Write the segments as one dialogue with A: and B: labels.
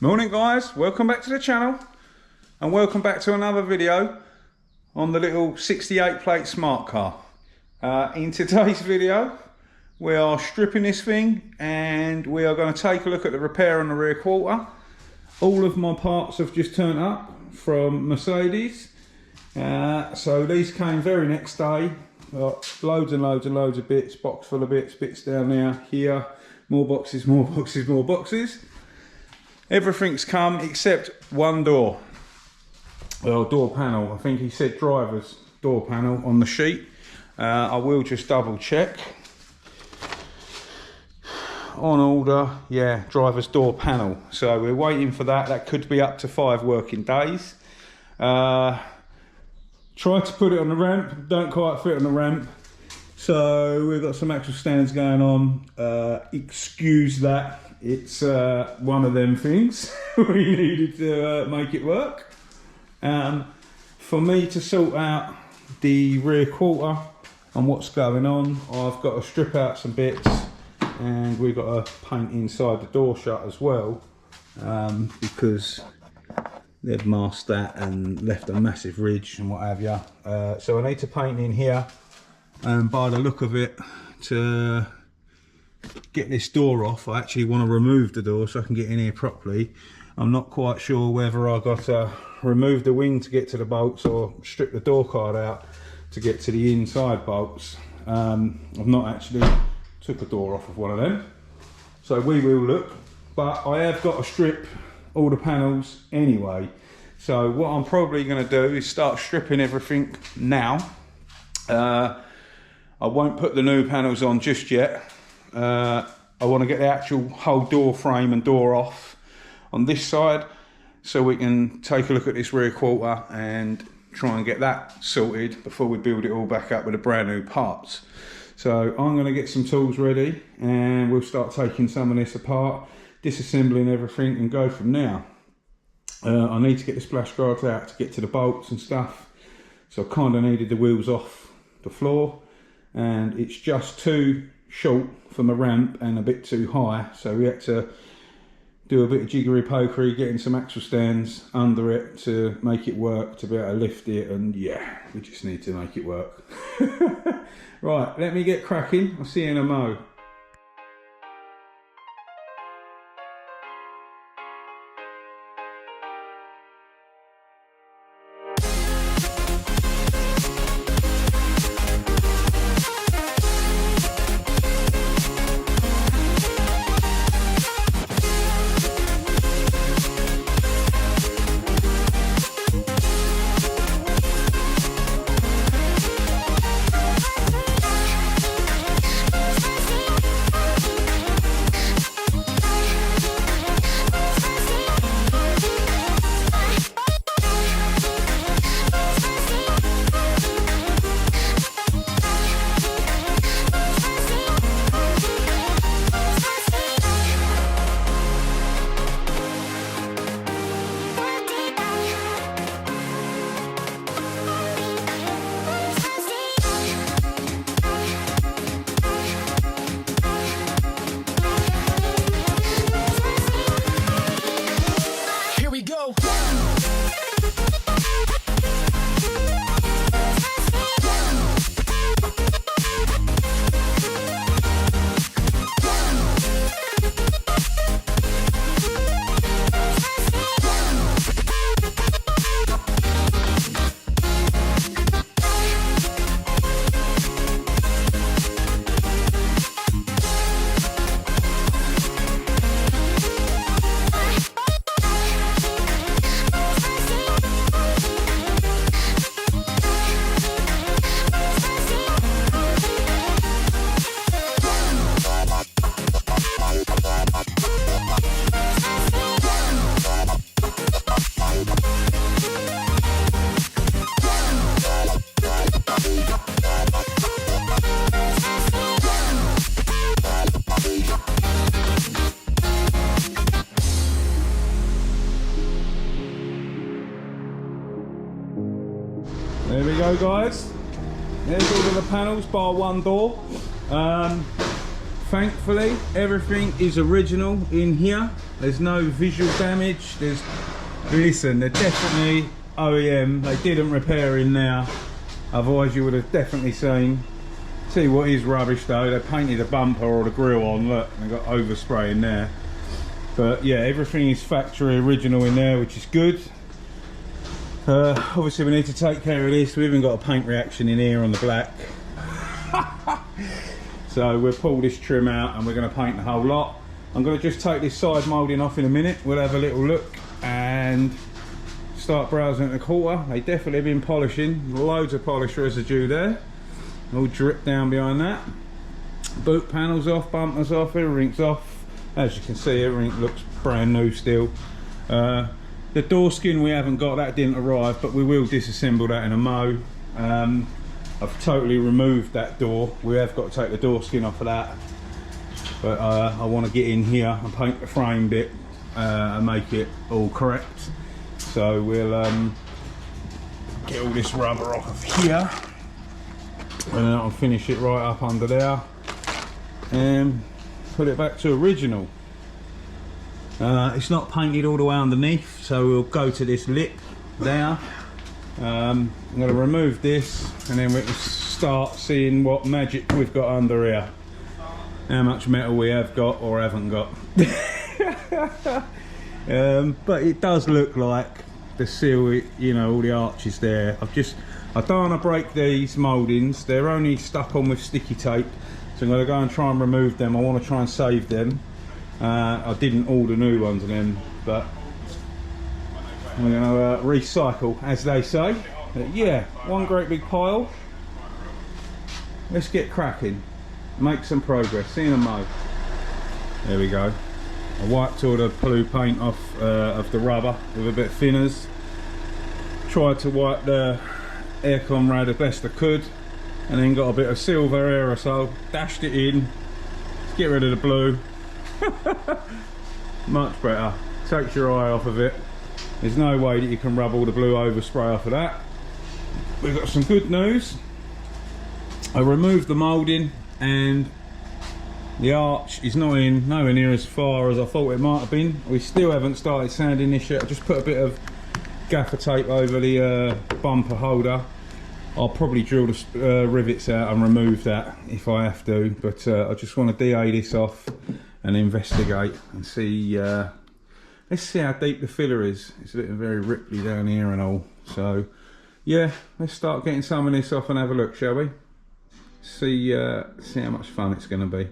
A: Morning guys, welcome back to the channel and welcome back to another video on the little 68 plate smart car. In today's video we are stripping this thing and we are going to take a look at the repair on the rear quarter. All of my parts have just turned up from Mercedes, so these came very next day. Got loads and loads and loads of bits, box full of bits down there, here, more boxes, more boxes, more boxes. Everything's come except one door. Well, door panel. I think he said driver's door panel on the sheet. I will just double check. On order, yeah, driver's door panel. So we're waiting for that. That could be up to 5 working days. Tried to put it on the ramp, don't quite fit on the ramp. So we've got some axle stands going on. Excuse that. It's one of them things. We needed to make it work. For me to sort out the rear quarter and what's going on, I've got to strip out some bits and we've got to paint inside the door shut as well, because they've masked that and left a massive ridge and what have you. So I need to paint in here, and by the look of it, to get this door off, I actually want to remove the door so I can get in here properly. I'm not quite sure whether I got to remove the wing to get to the bolts or strip the door card out to get to the inside bolts. I've not actually took a door off of one of them, so we will look, but I have got to strip all the panels anyway. So what I'm probably going to do is start stripping everything now. I won't put the new panels on just yet. I want to get the actual whole door frame and door off on this side so we can take a look at this rear quarter and try and get that sorted before we build it all back up with the brand new parts. So I'm going to get some tools ready and we'll start taking some of this apart, disassembling everything and go from there. I need to get the splash guards out to get to the bolts and stuff, so I kind of needed the wheels off the floor and it's just too short from a ramp and a bit too high, so we had to do a bit of jiggery pokery getting some axle stands under it to make it work, to be able to lift it, and yeah, we just need to make it work. Right, let me get cracking. I'll see you in a mo. There we go guys, there's all of the panels bar one door. Thankfully, everything is original in here. There's no visual damage. Listen, they're definitely OEM. They didn't repair in there. Otherwise you would have definitely seen. See what is rubbish though, they painted the bumper or the grille on, look, they got overspray in there. But yeah, everything is factory original in there, which is good. Obviously we need to take care of this. We even got a paint reaction in here on the black. So we'll pull this trim out and we're going to paint the whole lot. I'm going to just take this side moulding off in a minute. We'll have a little look and start browsing at the quarter. They definitely have been polishing. Loads of polish residue there. All drip down behind that. Boot panels off, bumpers off, everything's off. As you can see, everything looks brand new still. The door skin we haven't got, that didn't arrive, but we will disassemble that in a mo. I've totally removed that door. We have got to take the door skin off of that. But I want to get in here and paint the frame bit and make it all correct. So we'll get all this rubber off of here. And then I'll finish it right up under there. And put it back to original. It's not painted all the way underneath, so we'll go to this lip there. I'm going to remove this and then we can start seeing what magic we've got under here. How much metal we have got or haven't got. But it does look like the seal, you know, all the arches there. I don't want to break these mouldings. They're only stuck on with sticky tape. So I'm going to go and try and remove them. I want to try and save them. I didn't order new ones of them, but I'm going to recycle, as they say. But yeah, one great big pile. Let's get cracking. Make some progress. See you in a mo. There we go. I wiped all the blue paint off of the rubber with a bit of thinners. Tried to wipe the aircon rad the best I could, and then got a bit of silver aerosol, dashed it in. Let's get rid of the blue. Much better. Takes your eye off of it. There's no way that you can rub all the blue overspray off of that. We've got some good news. I removed the moulding and the arch is not in nowhere near as far as I thought it might have been. We still haven't started sanding this yet. I just put a bit of gaffer tape over the bumper holder. I'll probably drill the rivets out and remove that if I have to, but I just want to DA this off and investigate and see. Let's see how deep the filler is. It's looking very ripply down here and all. So yeah, let's start getting some of this off and have a look, shall we? See how much fun it's going to be.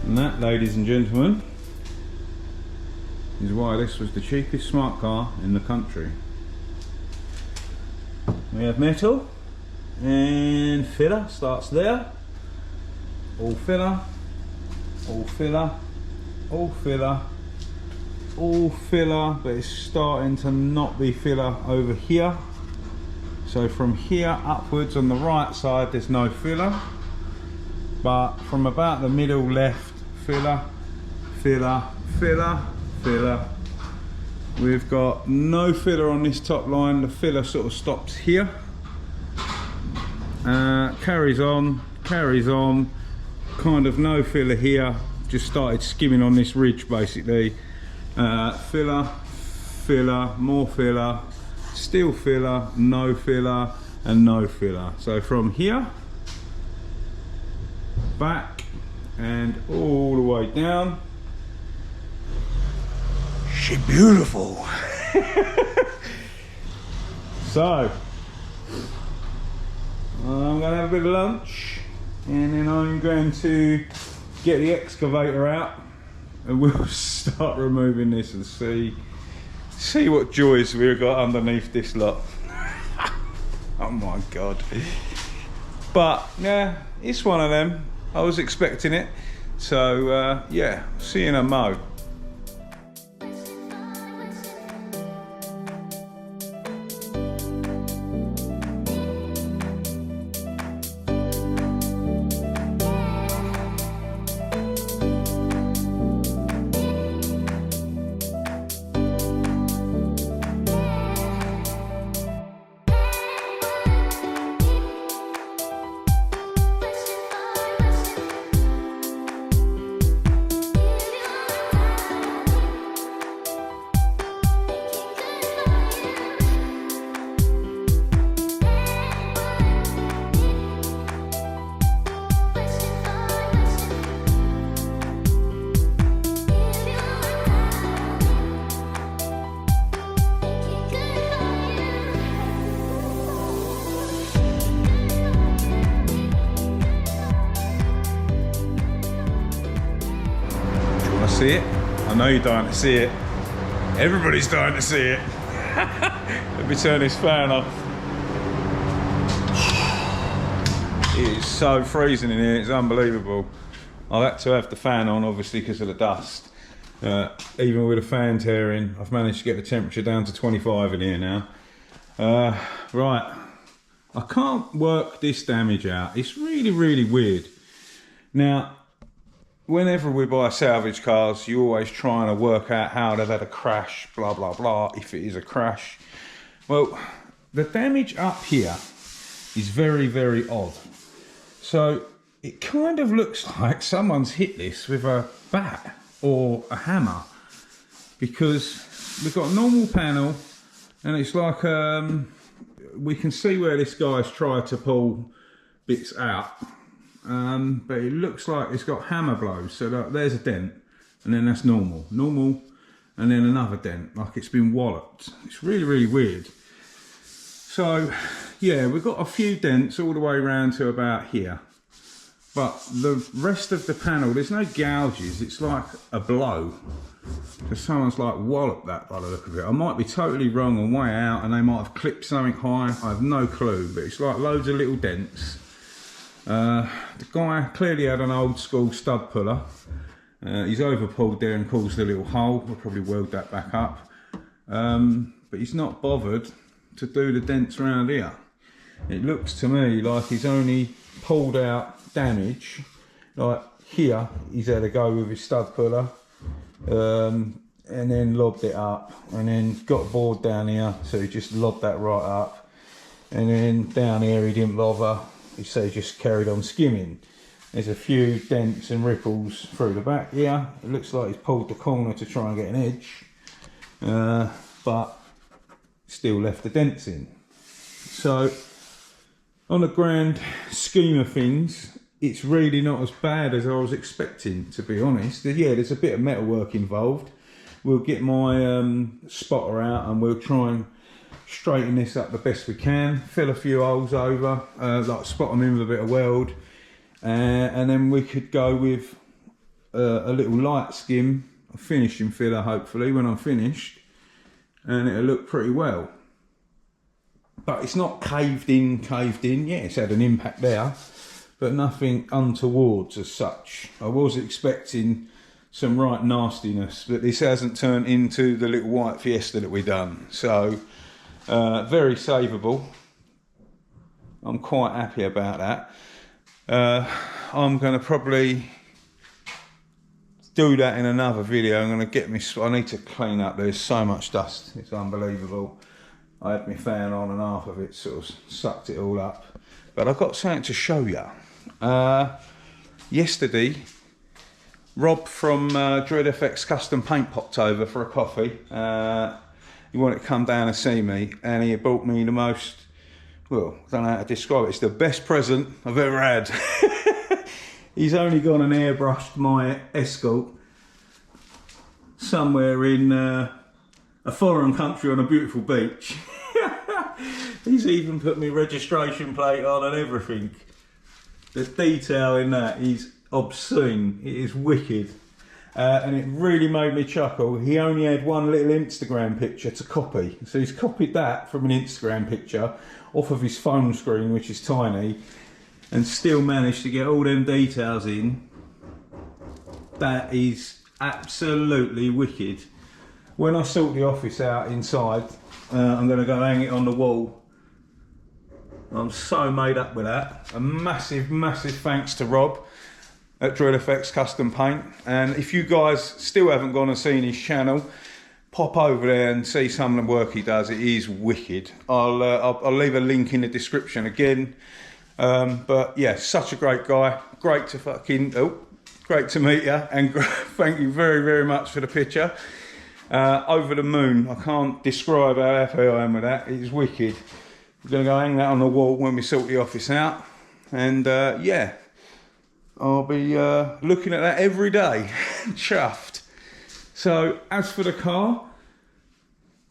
A: And that, ladies and gentlemen, is why this was the cheapest smart car in the country. We have metal and filler starts there. All filler, all filler, all filler, all filler, but it's starting to not be filler over here. So from here upwards on the right side there's no filler, but from about the middle left, filler, filler, filler, filler. We've got no filler on this top line. The filler sort of stops here. Carries on, kind of no filler here. Just started skimming on this ridge basically. Filler, filler, more filler, still filler, no filler, and no filler. So from here, back, and all the way down. She beautiful. So I'm gonna have a bit of lunch and then I'm going to get the excavator out and we'll start removing this and see what joys we've got underneath this lot. Oh my god. But yeah, it's one of them. I was expecting it. So yeah, see you in a mo. See it? I know you're dying to see it. Everybody's dying to see it. Let me turn this fan off. It is so freezing in here, it's unbelievable. I've had to have the fan on obviously because of the dust. Even with the fan tearing, I've managed to get the temperature down to 25 in here now. Right, I can't work this damage out. It's really, really weird. Now, whenever we buy salvage cars, you're always trying to work out how they've had a crash, blah, blah, blah, if it is a crash. Well, the damage up here is very, very odd. So it kind of looks like someone's hit this with a bat or a hammer, because we've got a normal panel and it's like, we can see where this guy's tried to pull bits out. But it looks like it's got hammer blows, so there's a dent, and then that's normal, and then another dent, like it's been walloped. It's really, really weird. So yeah, we've got a few dents all the way around to about here, but the rest of the panel, there's no gouges. It's like a blow, because someone's like walloped that by the look of it. I might be totally wrong on way out, and they might have clipped something high, I have no clue, but it's like loads of little dents. The guy clearly had an old school stud puller. He's over pulled there and caused a little hole. We'll probably weld that back up. But he's not bothered to do the dents around here. It looks to me like he's only pulled out damage. Like here, he's had to go with his stud puller, and then lobbed it up, and then got a board down here, so he just lobbed that right up. And then down here he didn't bother. So he just carried on skimming. There's a few dents and ripples through the back here. It looks like he's pulled the corner to try and get an edge, but still left the dents in. So on the grand scheme of things, it's really not as bad as I was expecting, to be honest. Yeah, there's a bit of metalwork involved. We'll get my spotter out and we'll try and straighten this up the best we can, fill a few holes over, like spot them in with a bit of weld, and then we could go with a little light skim, a finishing filler hopefully when I'm finished, and it'll look pretty well. But it's not caved in, yeah, it's had an impact there, but nothing untowards as such. I was expecting some right nastiness, but this hasn't turned into the little white Fiesta that we done, so very savable. I'm quite happy about that. I'm going to probably do that in another video. I'm going to get me, I need to clean up, there's so much dust, it's unbelievable. I had my fan on and half of it sort of sucked it all up. But I've got something to show you. Yesterday, Rob from Dred FX Custom Paint popped over for a coffee. He wanted to come down and see me, and he bought me the most, well, I don't know how to describe it, it's the best present I've ever had. He's only gone and airbrushed my Escort somewhere in a foreign country on a beautiful beach. He's even put my registration plate on and everything. The detail in that is obscene, it is wicked. And it really made me chuckle. He only had one little Instagram picture to copy. So he's copied that from an Instagram picture off of his phone screen, which is tiny. and still managed to get all them details in. That is absolutely wicked. When I sort the office out inside, I'm going to go hang it on the wall. I'm so made up with that. A massive, massive thanks to Rob at Dred FX Custom Paint. And if you guys still haven't gone and seen his channel, pop over there and see some of the work he does. It is wicked. I'll leave a link in the description again. But yeah, such a great guy. Great to meet you, and thank you very, very much for the picture. Over the moon. I can't describe how happy I am with that. It is wicked. We're going to go hang that on the wall when we sort the office out. And yeah, I'll be looking at that every day. Chuffed. So as for the car,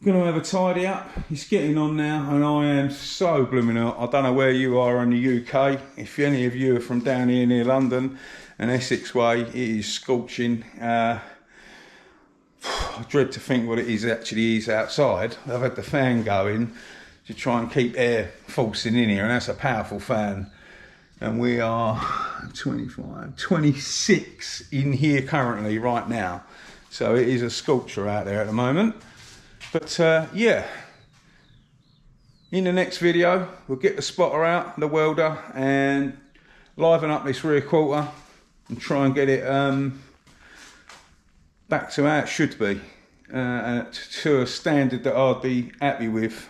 A: I'm going to have a tidy up. It's getting on now, and I am so blooming hot. I don't know where you are in the UK. If any of you are from down here near London and Essex way, it is scorching. I dread to think what it is actually is outside. I've had the fan going to try and keep air forcing in here, and that's a powerful fan. And we are 25, 26 in here currently right now. So it is a scorcher out there at the moment. But yeah, in the next video, we'll get the spotter out, the welder, and liven up this rear quarter and try and get it back to how it should be, to a standard that I'd be happy with,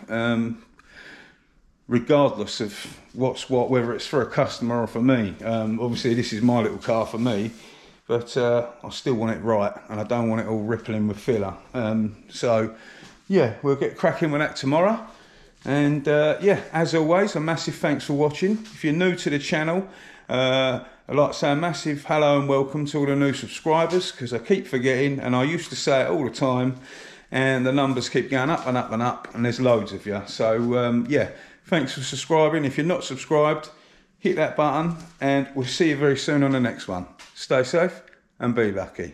A: regardless of what's what, whether it's for a customer or for me. Obviously this is my little car for me, but I still want it right, and I don't want it all rippling with filler. So yeah, we'll get cracking with that tomorrow. And yeah, as always, a massive thanks for watching. If you're new to the channel, I'd like to say a massive hello and welcome to all the new subscribers, because I keep forgetting, and I used to say it all the time, and the numbers keep going up and up and up, and there's loads of you. So yeah, thanks for subscribing. If you're not subscribed, hit that button, and we'll see you very soon on the next one. Stay safe and be lucky.